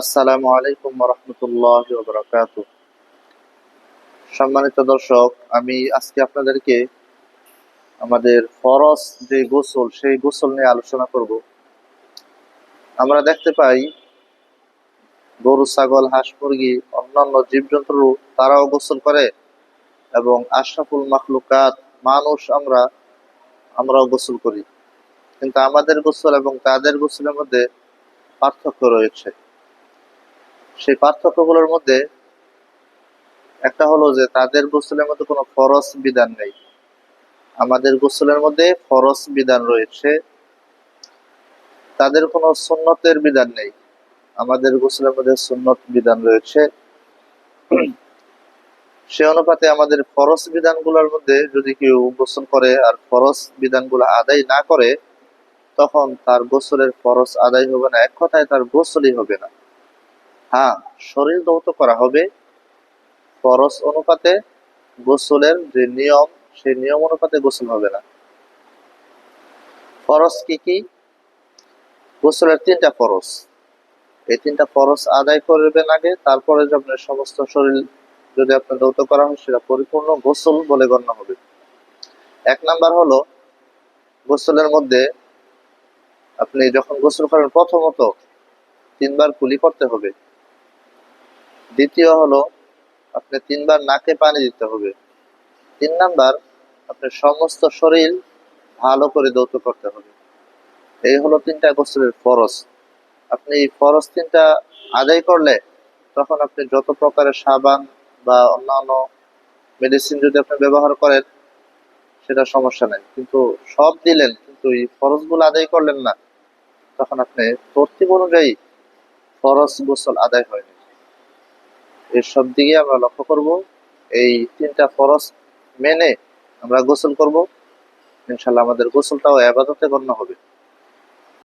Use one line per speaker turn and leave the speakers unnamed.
আসসালামু আলাইকুম ওয়া রাহমাতুল্লাহি ওয়া বারাকাতুহু। সম্মানিত দর্শক, আমি আজকে আপনাদেরকে আমাদের ফরজ যে গোসল সেই গোসল নিয়ে আলোচনা করব। আমরা দেখতে পাই গরু, ছাগল, হাঁস, মুরগি, অন্যান্য জীবজন্তু তারাও গোসল করে এবং আশরাফুল মাখলুকাত মানুষ আমরাও গোসল করি। কিন্তু আমাদের গোসল এবং তাদের গোসলের মধ্যে পার্থক্য রয়েছে। সেই পার্থক্যগুলোর মধ্যে একটা হলো যে তাদের গোসলের মধ্যে কোনো ফরজ বিধান নেই। আমাদের গোসলের মধ্যে ফরজ বিধান রয়েছে, তাদের কোনো সুন্নতের বিধান নেই। আমাদের গোসলের মধ্যে সুন্নত বিধান রয়েছে। সে অনুপাতে আমাদের ফরজ বিধানগুলোর মধ্যে যদি কেউ গোসল করে আর ফরজ বিধানগুলো আদায় না করে, তখন তার গোসলের ফরজ আদায় হবে না, এক কথায় তার গোসলই হবে না। হ্যাঁ, শরীর ধৌত করা হবে, ফরজ অনুপাতে গোসলের যে নিয়ম সেই নিয়ম অনুপাতে গোসল হবে না। ফরজ কি কি? গোসলের তিনটা ফরজ। এই তিনটা ফরজ আদায় করবেন আগে, তারপরে যে আপনার সমস্ত শরীর যদি আপনার ধৌত করা হয় সেটা পরিপূর্ণ গোসল বলে গণ্য হবে। এক নাম্বার হলো, গোসলের মধ্যে আপনি যখন গোসল করেন প্রথমত 3 বার কুলি করতে হবে। দ্বিতীয় হলো, আপনি 3 বার নাকে পানি দিতে হবে। 3 নাম্বার, আপনার সমস্ত শরীর ভালো করে ধৌত করতে হবে। এই হলো 3টা গোসলের ফরজ। আপনি এই ফরজ 3টা আদায় করলে তখন আপনি যত প্রকারের সাবান বা অন্যান্য মেডিসিন যদি আপনি ব্যবহার করেন সেটা সমস্যা নেই, কিন্তু সব দিলেন কিন্তু এই ফরজগুলো আদায় করলেন না, তখন আপনি তরতিব অনুযায়ী ফরজ গোসল আদায় হয়নি। এসব দিকে আমরা লক্ষ্য করব। এই 3টা ফরজ মেনে আমরা গোসল করব, ইনশাল্লাহ আমাদের গোসলটাও ইবাদতে গণ্য হবে।